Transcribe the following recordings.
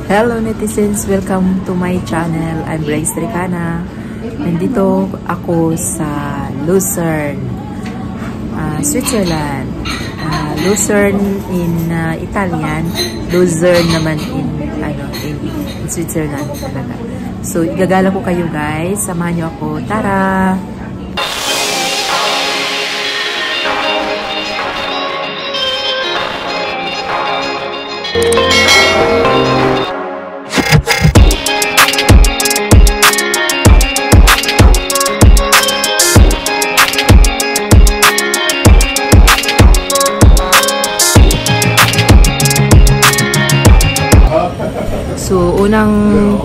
Hello netizens! Welcome to my channel. I'm Bryce Tricana. Nandito ako sa Lucerne, Switzerland. Lucerne in Italian, Lucerne naman in Switzerland talaga. So igagala ko kayo guys. Samahan niyo ako. Tara! So, unang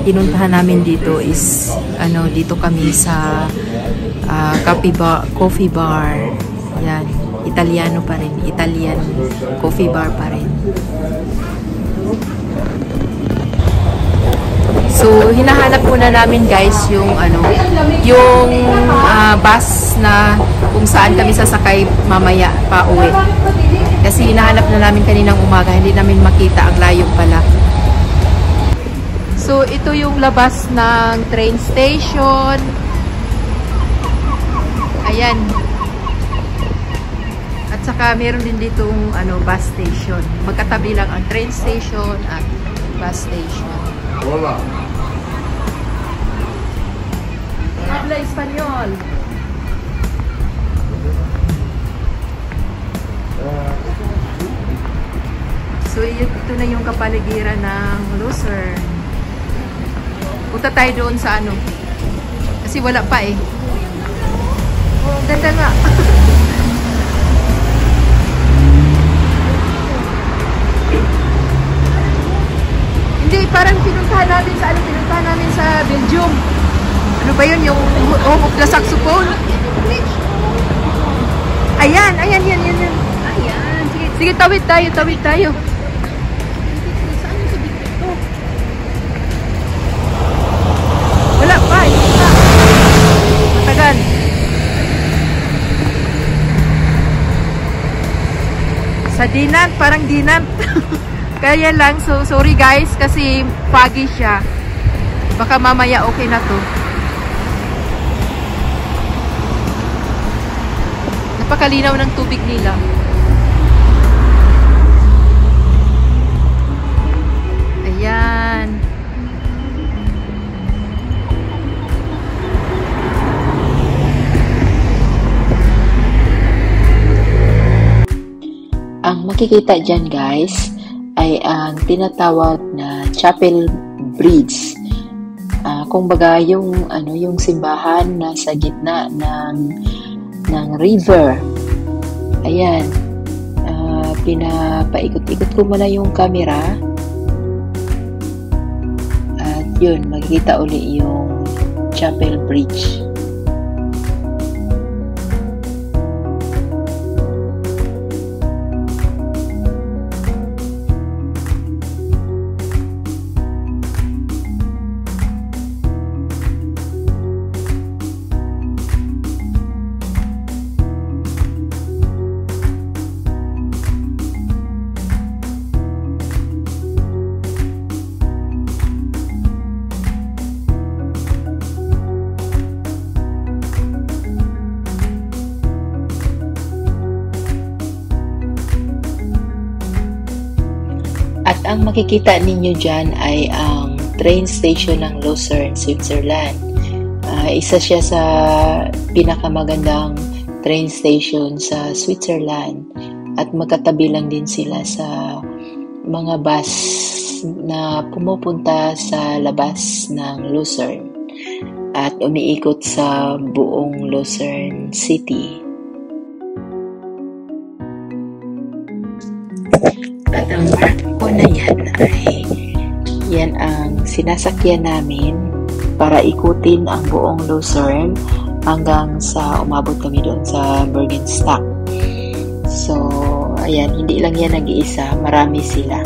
pinuntahan namin dito is, dito kami sa coffee bar. Yan, Italiano pa rin. Italian coffee bar pa rin. So, hinahanap muna namin guys yung, bus na kung saan kami sasakay mamaya pa uwi. Kasi hinahanap na namin kaninang umaga, hindi namin makita, ang layo pala. So, ito yung labas ng train station. Ayan. At saka, meron din ditong bus station. Magkatabi lang ang train station at bus station. Hola. Habla Espanyol. So, ito na yung kapaligiran ng Lucerne. Punta tayo doon sa kasi wala pa eh. Oh, ganda nga. Hindi, parang pinuntahan namin sa pinuntahan namin sa Belgium. Ano ba yun? Yung Home of the Saxophone? Ayan, yan. Ayan. Sige, tawid tayo. Wala pa, matagal. Sa Dinant, parang Dinant. Kaya lang, so sorry guys kasi foggy siya. Baka mamaya okay na to. Napakalinaw ng tubig nila. Ayan. Ang makikita dyan guys ay ang tinatawag na Chapel Bridge. Kung baga yung simbahan na sa gitna ng river. Ayan. Pinapaikot-ikot ko muna yung camera. At yun, makikita uli yung Chapel Bridge. At ang makikita ninyo dyan ay ang train station ng Lucerne, Switzerland. Isa siya sa pinakamagandang train station sa Switzerland. At magkatabi lang din sila sa mga bus na pumupunta sa labas ng Lucerne. At umiikot sa buong Lucerne City. At ang barko na yan ang sinasakyan namin para ikutin ang buong Lucerne hanggang sa umabot kami doon sa Bergenstock. So, ayan, hindi lang yan nag-iisa, marami sila.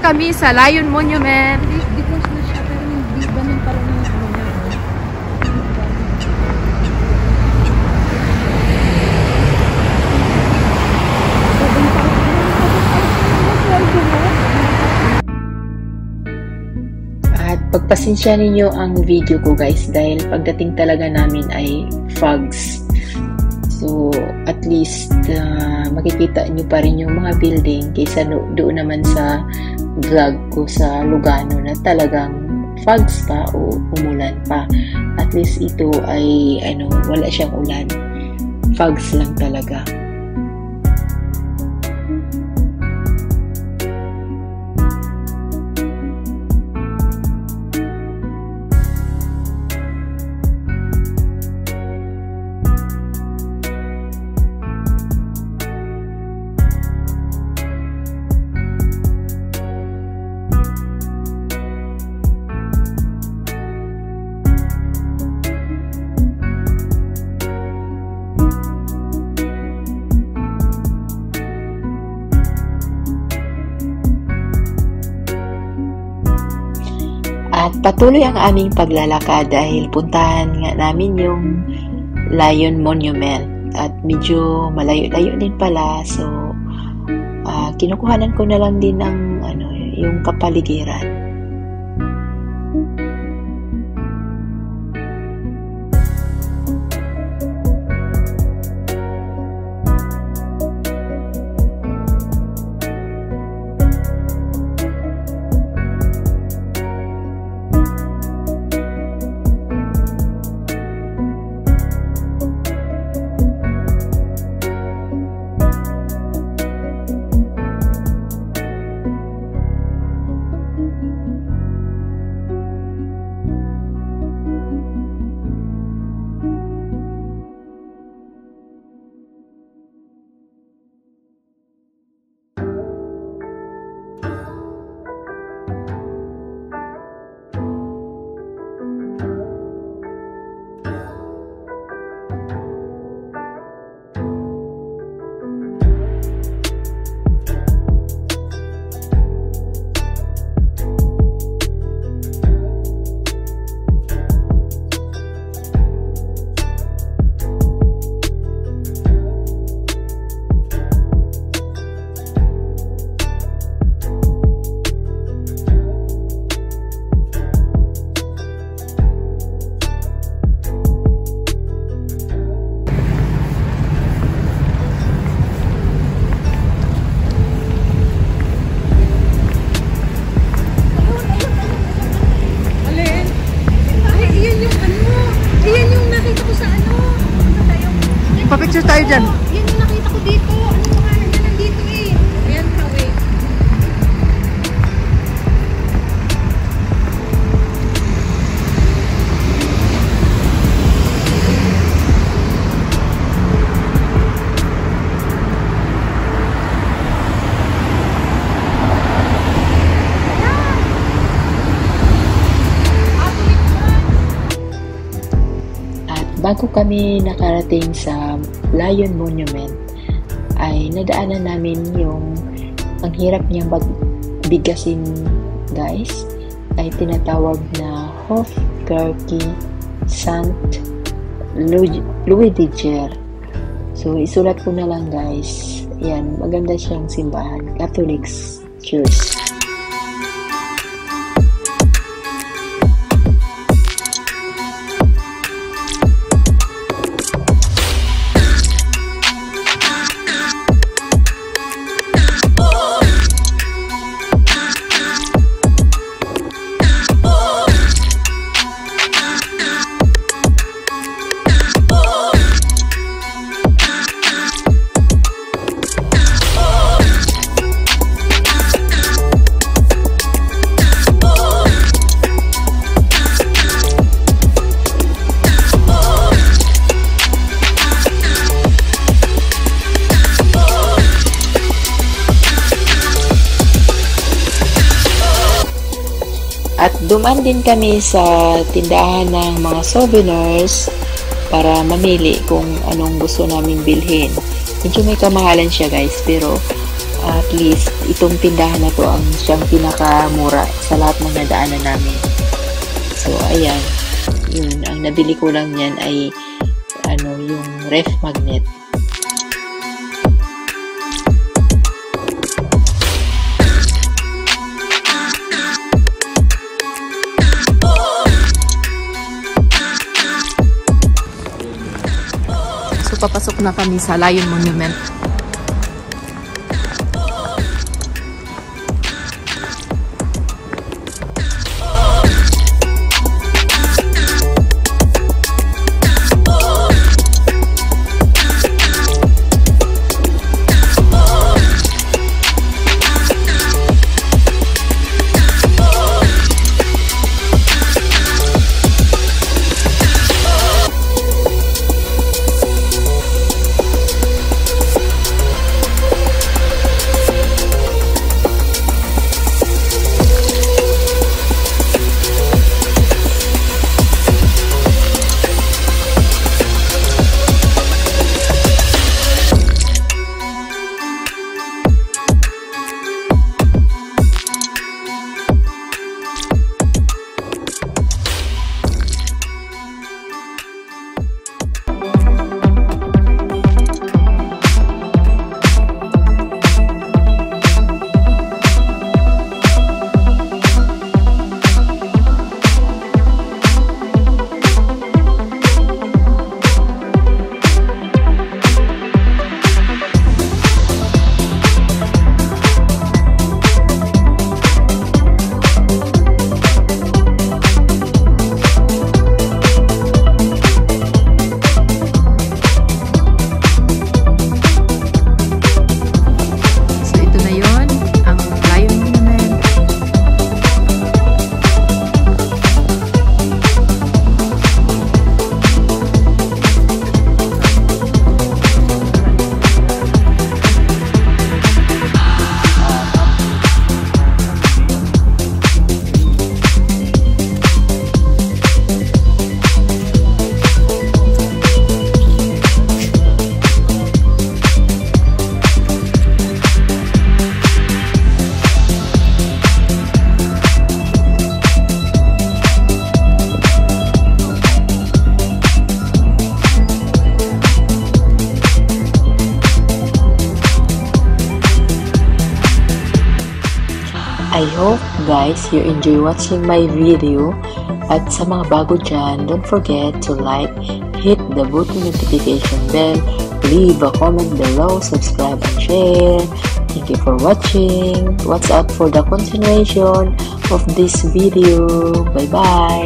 kami sa Lion Monument. Because na siya, pero hindi ba nang parang ano niya? At pagpasensya ninyo ang video ko guys dahil pagdating talaga namin ay fogs. So at least makikita nyo pa rin yung mga building kaysa doon naman sa vlog ko sa Lugano na talagang fogs pa o umulan pa. At least ito ay wala siyang ulan. Fogs lang talaga. At patuloy ang aming paglalakad dahil puntahan nga namin yung Lion Monument at medyo malayo-layo din pala, so kinukuhanan ko na lang din ng yung kapaligiran. Pa-picture tayo dyan. Yan yung nakita ko dito. Ano pangalan niya nandito eh? Ayan, Kawe. Bago kami nakarating sa Lion Monument, ay nadaanan namin yung ang hirap niyang bigasin guys, ay tinatawag na Hofkirche St. Luidiger. So isulat ko na lang guys. Yan, maganda siyang simbahan, Catholic Church. At dumaan din kami sa tindahan ng mga souvenirs para mamili kung anong gusto naming bilhin. Medyo may kamahalan siya guys, pero At least, itong tindahan na to ang siyang pinakamura sa lahat ng nadaanan namin. So, ayan. Yun, ang nabili ko lang yan ay yung ref magnet. So, papasok na kami sa Lion Monument. I hope guys you enjoy watching my video, at sa mga bago dyan, don't forget to like, hit the button notification bell, leave a comment below, subscribe and share. Thank you for watching. Watch out for the continuation of this video. Bye bye.